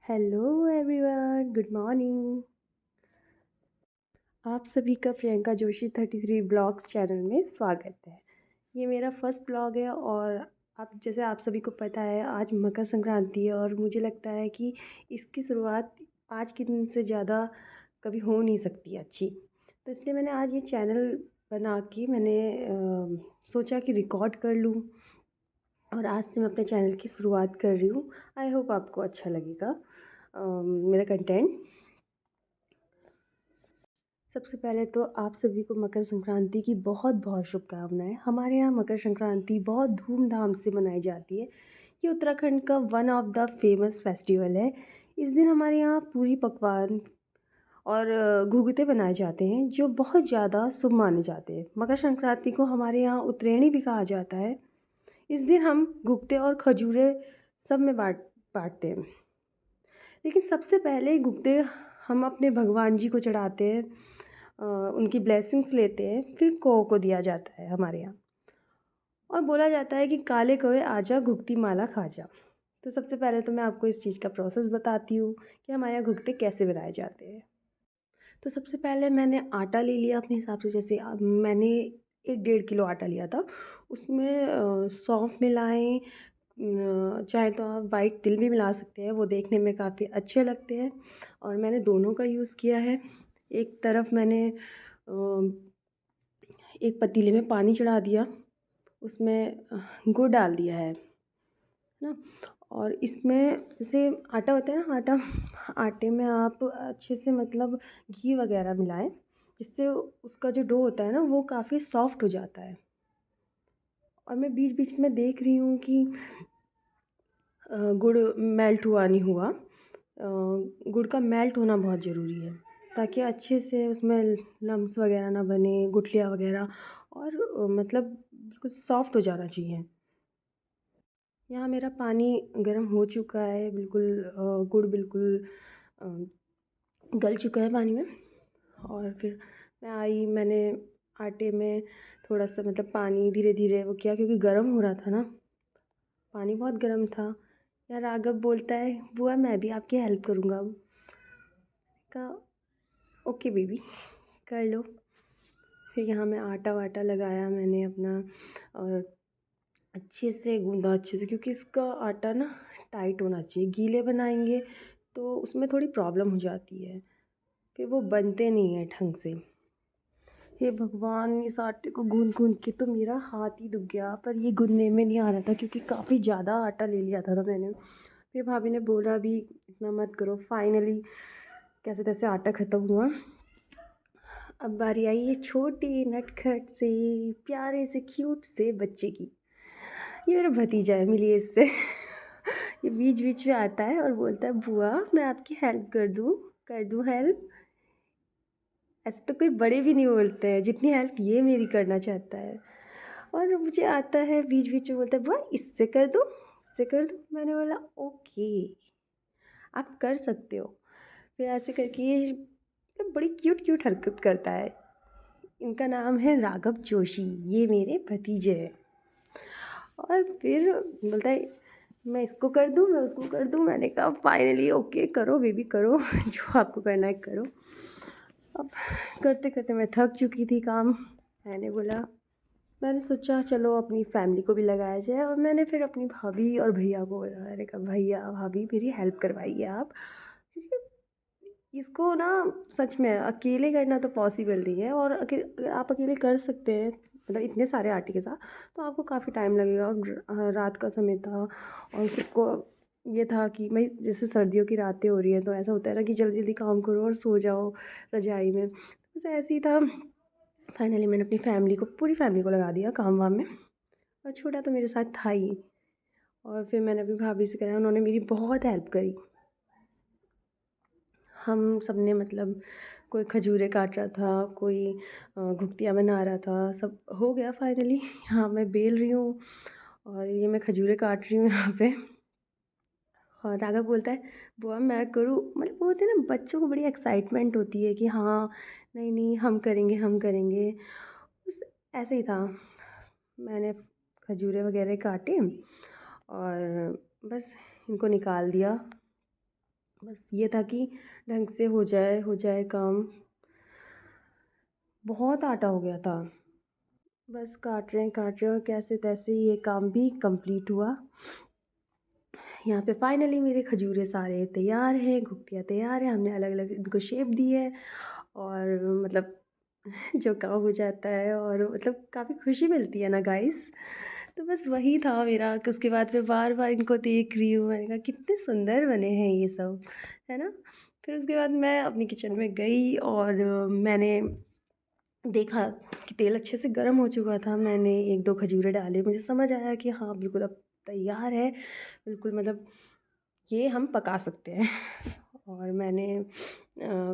Hello everyone, good morning. आप सभी का प्रियंका जोशी 33 ब्लॉग्स चैनल में स्वागत है। ये मेरा फर्स्ट ब्लॉग है और आप सभी को पता है आज मकर संक्रांति है और मुझे लगता है कि इसकी शुरुआत आज के दिन से ज़्यादा कभी हो नहीं सकती अच्छी। तो इसलिए मैंने आज ये चैनल बना के मैंने सोचा कि रिकॉर्ड कर लूँ और आज से मैं अपने चैनल की शुरुआत कर रही हूँ। आई होप आपको अच्छा लगेगा मेरा कंटेंट। सबसे पहले तो आप सभी को मकर संक्रांति की बहुत बहुत शुभकामनाएं। हमारे यहाँ मकर संक्रांति बहुत धूमधाम से मनाई जाती है। ये उत्तराखंड का one of the famous festival है। इस दिन हमारे यहाँ पूरी पकवान और घुघुते बनाए जाते हैं जो बहुत ज़्यादा शुभ माने जाते हैं। मकर संक्रांति को हमारे यहाँ उत्तरायणी भी कहा जाता है। इस दिन हम घुघुते और खजूरें सब में बांटते हैं। लेकिन सबसे पहले घुघुते हम अपने भगवान जी को चढ़ाते हैं, उनकी ब्लेसिंग्स लेते हैं, फिर कौ को दिया जाता है हमारे यहाँ। और बोला जाता है कि काले कौवे आजा घुघती माला खा जा। तो सबसे पहले तो मैं आपको इस चीज़ का प्रोसेस बताती हूँ कि हमारे यहाँ घुघते कैसे बनाए जाते हैं। तो सबसे पहले मैंने आटा ले लिया अपने हिसाब से। जैसे मैंने 1-1.5 किलो आटा लिया था। उसमें सौंफ मिलाएं, चाहे तो आप वाइट तिल भी मिला सकते हैं, वो देखने में काफ़ी अच्छे लगते हैं और मैंने दोनों का यूज़ किया है। एक तरफ मैंने एक पतीले में पानी चढ़ा दिया, उसमें गुड़ डाल दिया है ना। और इसमें जैसे आटा होता है ना, आटे में आप अच्छे से मतलब घी वगैरह मिलाएं, जिससे उसका जो डो होता है ना वो काफ़ी सॉफ्ट हो जाता है। और मैं बीच बीच में देख रही हूँ कि गुड़ मेल्ट हुआ नहीं हुआ। गुड़ का मेल्ट होना बहुत ज़रूरी है ताकि अच्छे से उसमें लम्स वगैरह ना बने, गुठलियाँ वगैरह, और मतलब बिल्कुल सॉफ्ट हो जाना चाहिए। यहाँ मेरा पानी गर्म हो चुका है, बिल्कुल गुड़ बिल्कुल अ, गल चुका है पानी में। और फिर मैंने आटे में थोड़ा सा मतलब पानी धीरे धीरे वो किया, क्योंकि गर्म हो रहा था ना, पानी बहुत गर्म था। यार राघव बोलता है बुआ मैं भी आपकी हेल्प करूँगा। कहा ओके बेबी कर लो। फिर यहाँ मैं आटा वाटा लगाया मैंने अपना और अच्छे से गूँधा, अच्छे से, क्योंकि इसका आटा ना टाइट होना चाहिए। गीले बनाएंगे तो उसमें थोड़ी प्रॉब्लम हो जाती है, फिर वो बनते नहीं हैं ढंग से। हे भगवान, इस आटे को गूँध गूँध के तो मेरा हाथ ही दुख गया, पर ये गूँधने में नहीं आ रहा था क्योंकि काफ़ी ज़्यादा आटा ले लिया था ना मैंने। फिर भाभी ने बोला भी इतना मत करो। फाइनली कैसे तैसे आटा ख़त्म हुआ। अब बारी आई ये छोटे नटखट से प्यारे से क्यूट से बच्चे की। ये मेरा भतीजा है, मिलिए इससे। ये बीच बीच में आता है और बोलता है बुआ मैं आपकी हेल्प कर दूँ हेल्प। ऐसे तो कोई बड़े भी नहीं बोलते हैं जितनी हेल्प ये मेरी करना चाहता है। और मुझे आता है बीच बीच में बोलता है बुआ इससे कर दूँ, इससे कर दूँ। मैंने बोला ओके आप कर सकते हो। फिर ऐसे करके ये बड़ी क्यूट क्यूट हरकत करता है। इनका नाम है राघव जोशी, ये मेरे भतीजे हैं। और फिर बोलता है मैं इसको कर दूँ, मैं उसको कर दूँ। मैंने कहा फाइनली ओके करो बेबी करो, जो आपको करना है करो। अब करते करते मैं थक चुकी थी काम। मैंने सोचा चलो अपनी फैमिली को भी लगाया जाए, और मैंने फिर अपनी भाभी और भैया को बोला। मैंने कहा भैया भाभी मेरी हेल्प करवाइए आप, क्योंकि इसको ना सच में अकेले करना तो पॉसिबल नहीं है। और अगर आप अकेले कर सकते हैं मतलब इतने सारे आटे के साथ, तो आपको काफ़ी टाइम लगेगा। और रात का समय था और सबको ये था कि भाई जैसे सर्दियों की रातें हो रही हैं तो ऐसा होता है ना कि जल्दी जल्दी काम करो और सो जाओ रजाई में। बस ऐसे ही था। फाइनली मैंने अपनी पूरी फैमिली को लगा दिया काम वाम में, और छोटा तो मेरे साथ था ही। और फिर मैंने अपनी भाभी से कराया, उन्होंने मेरी बहुत हेल्प करी। हम सब ने मतलब कोई खजूरें काट रहा था, कोई घुघतियाँ बना रहा था, सब हो गया फाइनली। यहाँ मैं बेल रही हूँ और ये मैं खजूरें काट रही हूँ यहाँ पे। और राघव बोलता है बुआ मैं करूँ। मतलब वो होते हैं ना बच्चों को बड़ी एक्साइटमेंट होती है कि हाँ नहीं नहीं हम करेंगे हम करेंगे। बस ऐसे ही था। मैंने खजूरें वगैरह काटे और बस इनको निकाल दिया। बस ये था कि ढंग से हो जाए काम। बहुत आटा हो गया था। बस काट रहे हैं और कैसे तैसे ये काम भी कंप्लीट हुआ। यहाँ पे फाइनली मेरे खजूरें सारे तैयार हैं, घुघतियाँ तैयार हैं। हमने अलग अलग इनको शेप दी है और मतलब जो काम हो जाता है और मतलब काफ़ी खुशी मिलती है ना गाइस। तो बस वही था मेरा कि उसके बाद मैं बार बार इनको देख रही हूँ, मैंने कहा कितने सुंदर बने हैं ये सब, है ना। फिर उसके बाद मैं अपनी किचन में गई और मैंने देखा कि तेल अच्छे से गर्म हो चुका था। मैंने एक दो खजूरें डाले, मुझे समझ आया कि हाँ बिल्कुल अब तैयार है, बिल्कुल मतलब ये हम पका सकते हैं। और मैंने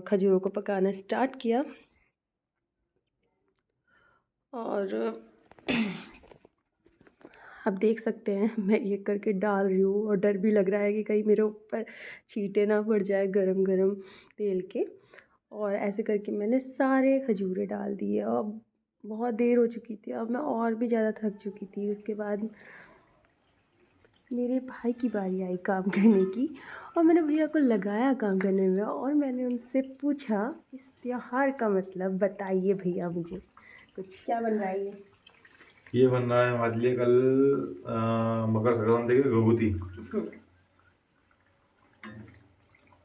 खजूरों को पकाना स्टार्ट किया और आप देख सकते हैं मैं ये करके डाल रही हूँ और डर भी लग रहा है कि कहीं मेरे ऊपर छींटे ना पड़ जाए गरम गरम तेल के। और ऐसे करके मैंने सारे खजूरें डाल दिए। अब बहुत देर हो चुकी थी, अब मैं और भी ज़्यादा थक चुकी थी। उसके बाद मेरे भाई की बारी आई काम करने की और मैंने भैया को लगाया काम करने में और मैंने उनसे पूछा इस त्योहार का मतलब बताइए भैया मुझे कुछ, क्या बन रहा है ये बन रहा है हमारे लिए कल मकर संक्रांति की विभूति।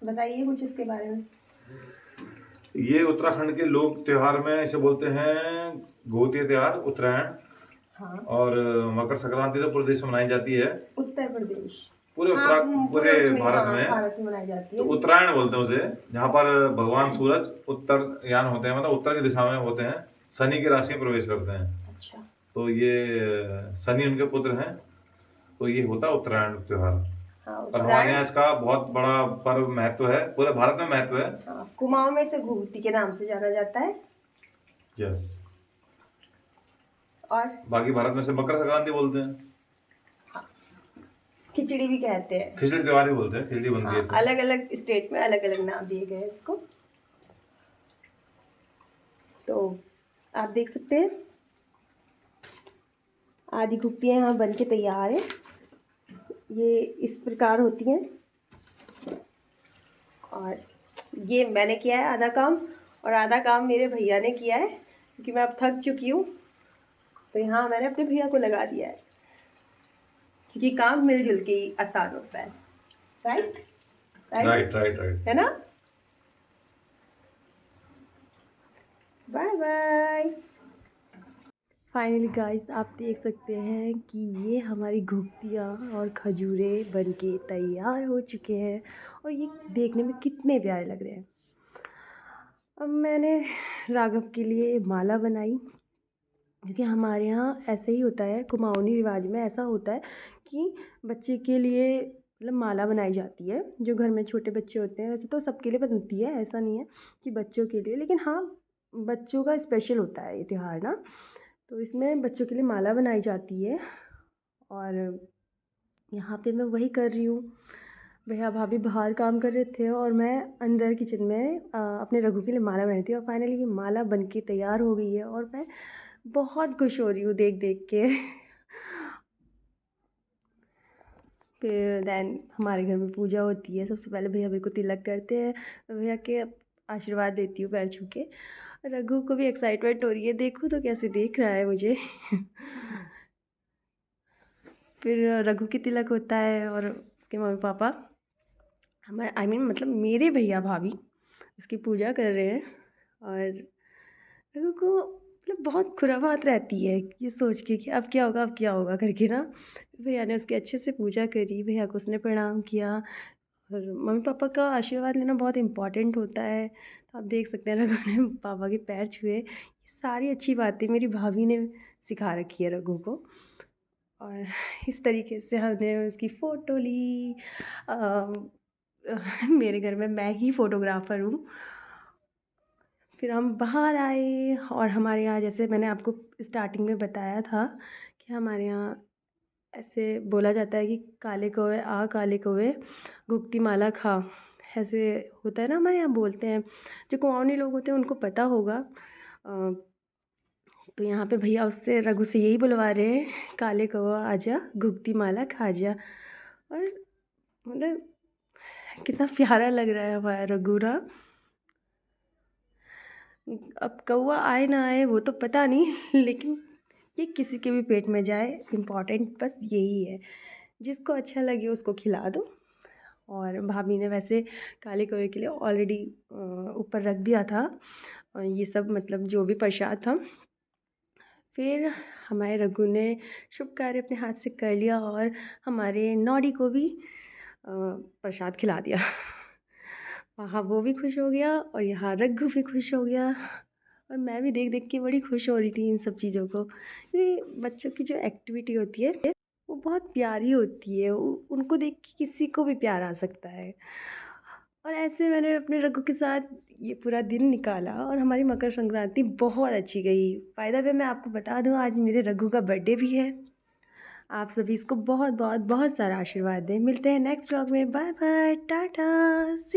बताइए कुछ इसके बारे में। ये उत्तराखंड के लोक त्योहार में इसे बोलते हैं घोतीय त्योहार, उत्तरायण। हाँ, और मकर संक्रांति तो पूरे देश में मनाई जाती है। उत्तर प्रदेश। पूरे हाँ, पूरे पूरे उसमें, भारत हाँ, में। भारत में मनाई जाती तो है। उत्तरायण बोलते हैं उसे, जहाँ पर भगवान सूरज उत्तरयान होते हैं, मतलब उत्तर की दिशा में होते हैं, शनि की राशि में प्रवेश करते हैं। अच्छा। तो ये शनि उनके पुत्र हैं। तो ये होता है उत्तरायण त्योहार। हाँ, और हमारे उत्तरायण। यहाँ इसका बहुत बड़ा पर्व महत्व है, पूरे भारत में महत्व है। हाँ, कुमाऊं में इसे घुघुती के नाम से जाना जाता है। यस। और बाकी भारत में से मकर संक्रांति बोलते हैं। खिचड़ी भी कहते हैं। खिचड़ी त्योहार ही बोलते हैं, खिचड़ी बनती है हाँ, इसमें। अलग अलग स्टेट में अलग अलग नाम दिए गए हैं इसको। तो आप देख सकते हैं आधी घुघतियाँ यहाँ बन के तैयार है। ये इस प्रकार होती हैं और ये मैंने किया है आधा काम और आधा काम मेरे भैया ने किया है, क्योंकि मैं अब थक चुकी हूँ। तो यहाँ मैंने अपने भैया को लगा दिया है, क्योंकि काम मिलजुल के ही आसान होता है। Right right right right right. है ना। Bye bye. फाइनली गाइस आप देख सकते हैं कि ये हमारी घुघतियाँ और खजूरें बनके तैयार हो चुके हैं और ये देखने में कितने प्यारे लग रहे हैं। अब मैंने राघव के लिए माला बनाई, क्योंकि हमारे यहाँ ऐसे ही होता है, कुमाऊनी रिवाज में ऐसा होता है कि बच्चे के लिए मतलब माला बनाई जाती है। जो घर में छोटे बच्चे होते हैं, वैसे तो सबके लिए बनती है, ऐसा नहीं है कि बच्चों के लिए, लेकिन हाँ बच्चों का स्पेशल होता है ये त्यौहार ना। तो इसमें बच्चों के लिए माला बनाई जाती है और यहाँ पे मैं वही कर रही हूँ। भैया भाभी बाहर काम कर रहे थे और मैं अंदर किचन में अपने रघु के लिए माला बनाई थी और फाइनली ये माला बन के तैयार हो गई है और मैं बहुत खुश हो रही हूँ देख देख के। फिर देन हमारे घर में पूजा होती है। सबसे पहले भैया मेरे को तिलक करते हैं, भैया के आशीर्वाद देती हूँ पैर छू के। रघु को भी एक्साइटमेंट हो रही है, देखो तो कैसे देख रहा है मुझे। फिर रघु की तिलक होता है और उसके मम्मी पापा हमारे मतलब मेरे भैया भाभी इसकी पूजा कर रहे हैं। और रघु को मतलब बहुत खुराफात रहती है ये सोच के कि अब क्या होगा अब क्या होगा करके ना। भैया ने उसकी अच्छे से पूजा करी, भैया को उसने प्रणाम किया और मम्मी पापा का आशीर्वाद लेना बहुत इम्पॉर्टेंट होता है। तो आप देख सकते हैं रघु ने पापा के पैर छुए। ये सारी अच्छी बातें मेरी भाभी ने सिखा रखी है रघु को। और इस तरीके से हमने उसकी फ़ोटो ली। मेरे घर में मैं ही फ़ोटोग्राफ़र हूँ। फिर हम बाहर आए और हमारे यहाँ जैसे मैंने आपको स्टार्टिंग में बताया था कि हमारे यहाँ ऐसे बोला जाता है कि काले कौवे आ काले कौवे घुघती माला खा, ऐसे होता है ना हमारे यहाँ बोलते हैं। जो कुमाऊनी लोग होते हैं उनको पता होगा। तो यहाँ पे भैया उससे रघु से यही बुलवा रहे हैं, काले कौवा आजा घुघती माला खा जा। और मतलब कितना प्यारा लग रहा है हमारा रघु ना। अब कौवा आए ना आए वो तो पता नहीं लेकिन ये किसी के भी पेट में जाए, इम्पॉर्टेंट बस यही है। जिसको अच्छा लगे उसको खिला दो। और भाभी ने वैसे काले कौवे के लिए ऑलरेडी ऊपर रख दिया था और ये सब मतलब जो भी प्रसाद था। फिर हमारे रघु ने शुभ कार्य अपने हाथ से कर लिया और हमारे नॉडी को भी प्रसाद खिला दिया। वहाँ वो भी खुश हो गया और यहाँ रघु भी खुश हो गया और मैं भी देख देख के बड़ी खुश हो रही थी इन सब चीज़ों को। ये बच्चों की जो एक्टिविटी होती है वो बहुत प्यारी होती है, उनको देख के किसी को भी प्यार आ सकता है। और ऐसे मैंने अपने रघु के साथ ये पूरा दिन निकाला और हमारी मकर संक्रांति बहुत अच्छी गई। बाय द वे मैं आपको बता दूँ आज मेरे रघु का बर्थडे भी है। आप सभी इसको बहुत बहुत बहुत सारा आशीर्वाद दें। मिलते हैं नेक्स्ट व्लॉग में। बाय बाय, टाटा, सी